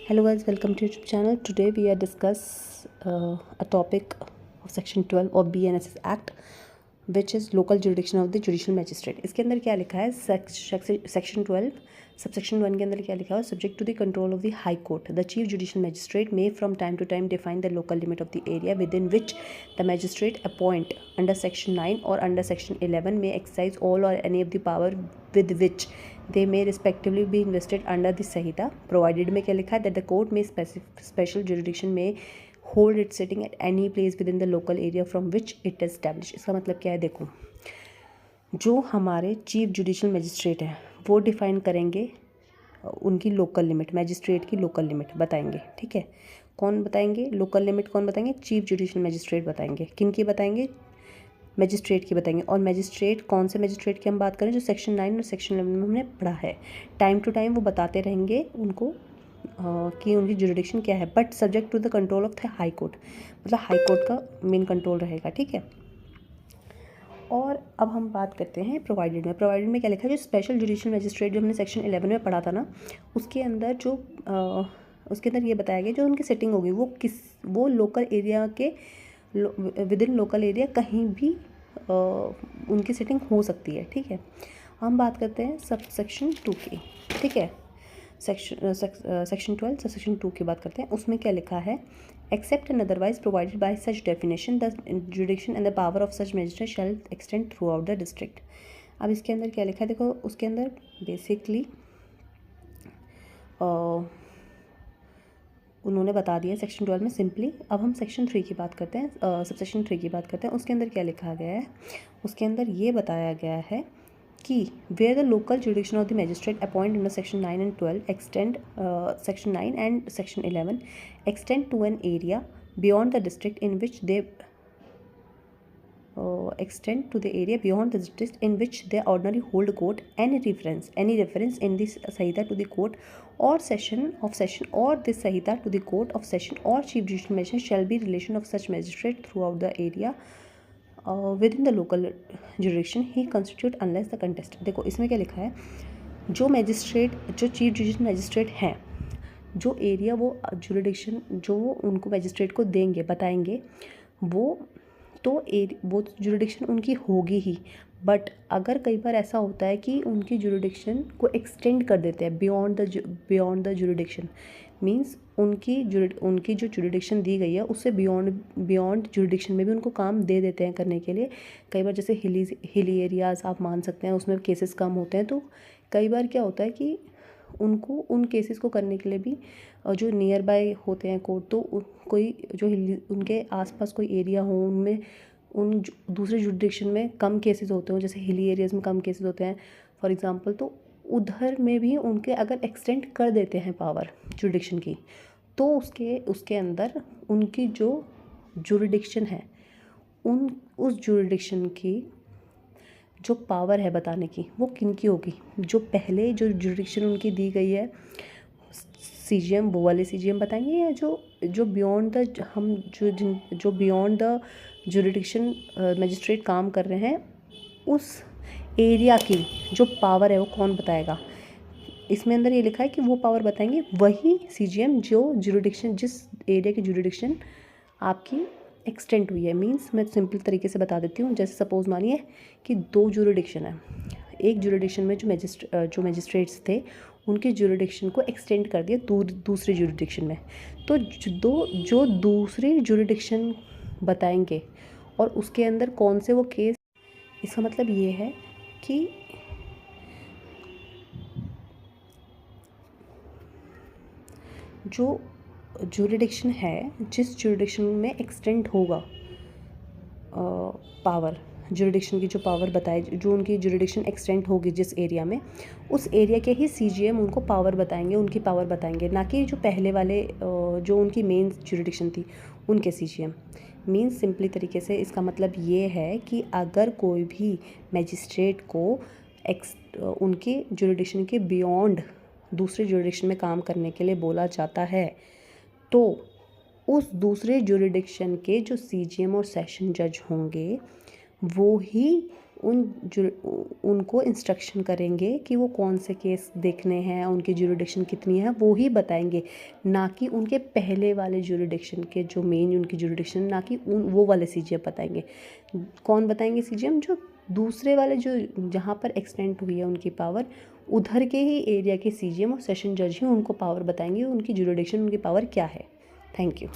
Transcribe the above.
Hello guys, welcome to YouTube channel. Today we are discuss a topic of section 12 of BNSS Act, which is local jurisdiction of the judicial magistrate. इसके अंदर क्या लिखा है? Section 12 subsection 1 के अंदर क्या लिखा है? Subject to the control of the high court, the chief judicial magistrate may from time to time define the local limit of the area within which the magistrate appoint under section 9 और under section 11 may exercise all or any of the power with which they may respectively be invested under the Sahita. Provided में क्या लिखा है? That the court may special jurisdiction may hold its sitting at any place within the local area from which it is established. इसका मतलब क्या है? देखो, जो हमारे चीफ जुडिशियल मैजिस्ट्रेट हैं वो डिफ़ाइन करेंगे उनकी लोकल लिमिट, मैजिस्ट्रेट की लोकल लिमिट बताएंगे, ठीक है। कौन बताएंगे लोकल लिमिट? कौन बताएंगे? चीफ जुडिशियल मैजिस्ट्रेट बताएंगे। किन की बताएंगे? मैजिस्ट्रेट की बताएंगे। और मैजिस्ट्रेट कौन से मैजिस्ट्रेट की हम बात करें? जो सेक्शन 9 और सेक्शन 11 में हमने पढ़ा है। टाइम टू टाइम वो बताते रहेंगे उनको कि उनकी जुरिडिक्शन क्या है, but subject to the control of the high court, मतलब हाई कोर्ट का मेन कंट्रोल रहेगा, ठीक है। और अब हम बात करते हैं प्रोवाइडेड में। प्रोवाइडेड में क्या लिखा है? जो स्पेशल जुडिशियल मैजिस्ट्रेट जो हमने सेक्शन 11 में पढ़ा था ना, उसके अंदर उसके अंदर ये बताया गया जो उनकी सेटिंग होगी वो लोकल एरिया के विद इन लोकल एरिया कहीं भी उनकी सेटिंग हो सकती है, ठीक है। हम बात करते हैं सब सेक्शन 2 की, ठीक है। सेक्शन 12 सब सेक्शन 2 की बात करते हैं। उसमें क्या लिखा है? Except and otherwise provided by such definition the jurisdiction and the power of such magistrate shall extend throughout the district. अब इसके अंदर क्या लिखा है? देखो, उसके अंदर बेसिकली उन्होंने बता दिया सेक्शन 12 में सिंपली। अब हम सेक्शन 3 की बात करते हैं, सबसेक्शन 3 की बात करते हैं। उसके अंदर क्या लिखा गया है? उसके अंदर ये बताया गया है कि where the local jurisdiction of the magistrate appoint under section 9 and 12 extend section 9 and section 11 extend to an area beyond the district in which they extend to the area beyond the district in which they ordinarily hold court. Any reference in this Sahita to the court or session or this Sahita to the court of session or chief judicial magistrate shall be relation of such magistrate throughout the area within the local jurisdiction he constitute unless the contested। देखो, इसमें क्या लिखा है? जो magistrate, जो chief judicial magistrate हैं, जो area वो जुरिडिक्शन जो उनको मैजिस्ट्रेट को देंगे, बताएंगे, वो जुरिडिक्शन उनकी होगी ही। बट अगर कई बार ऐसा होता है कि उनकी जुरिडिक्शन को एक्सटेंड कर देते हैं बियॉन्ड द जुरिडिक्शन, मींस उनकी जो जुरिडिक्शन दी गई है उससे बियॉन्ड जुरिडिक्शन में भी उनको काम दे देते हैं करने के लिए। कई बार जैसे हिली एरियाज़ आप मान सकते हैं, उसमें केसेस कम होते हैं, तो कई बार क्या होता है कि उनको उन केसेस को करने के लिए भी जो नियर बाय होते हैं कोर्ट, तो कोई जो उनके आसपास कोई एरिया हो उनमें दूसरे जुडिक्शन में कम केसेस होते हो, जैसे हिली एरियाज़ में कम केसेस होते हैं फॉर एग्जांपल, तो उधर में भी उनके अगर एक्सटेंड कर देते हैं पावर जुडिक्शन की, तो उसके अंदर उनकी जो जुरिडिक्शन है उस जुरिडिक्शन की जो पावर है बताने की वो किन की होगी? जो पहले जो जुरिडिक्शन उनकी दी गई है सीजीएम, वो वाले सीजीएम बताएंगे, या जो बियॉन्ड द जो बियॉन्ड द जुरिडिक्शन मैजिस्ट्रेट काम कर रहे हैं उस एरिया की जो पावर है वो कौन बताएगा? इसमें अंदर ये लिखा है कि वो पावर बताएंगे वही सीजीएम जो जुरिडिक्शन, जिस एरिया की जुरिडिक्शन आपकी एक्सटेंड हुई है। मींस मैं सिंपल तरीके से बता देती हूँ। जैसे सपोज मानिए कि 2 जुरिडिक्शन है, एक जुरिडिक्शन में जो मैजिस्ट्रेट्स थे उनके जुरिडिक्शन को एक्सटेंड कर दिया दूसरे जुरिडिक्शन में, तो जो दूसरे जुरिडिक्शन बताएंगे और उसके अंदर कौन से वो केस, इसका मतलब ये है कि जो जुरिडिक्शन है, जिस जुरिडिक्शन में एक्सटेंड होगा पावर, जुरिडिक्शन की जो पावर बताए, जो उनकी जुरिडिक्शन एक्सटेंड होगी जिस एरिया में, उस एरिया के ही सीजीएम उनको पावर बताएंगे, उनकी पावर बताएंगे, ना कि जो पहले वाले जो उनकी मेन जुरिडिक्शन थी उनके सीजीएम। मीन्स सिंपली तरीके से इसका मतलब ये है कि अगर कोई भी मैजिस्ट्रेट को उनके जुरिडिक्शन के बियॉन्ड दूसरे जुरिडिक्शन में काम करने के लिए बोला जाता है, तो उस दूसरे जुरिडिक्शन के जो सीजीएम और सेशन जज होंगे वो ही उनको इंस्ट्रक्शन करेंगे कि वो कौन से केस देखने हैं, उनकी ज्यूरिडिक्शन कितनी है, वो ही बताएंगे, ना कि उनके पहले वाले ज्यूरिडिक्शन के जो मेन उनकी ज्यूरिडिक्शन, ना कि वो वाले सीजीएम बताएंगे। कौन बताएंगे सीजीएम? जो दूसरे वाले जो जहाँ पर एक्सटेंड हुई है उनकी पावर, उधर के ही एरिया के सीजीएम और सेशन जज ही उनको पावर बताएंगे, उनकी ज्यूरिडिक्शन, उनकी पावर क्या है। Thank you.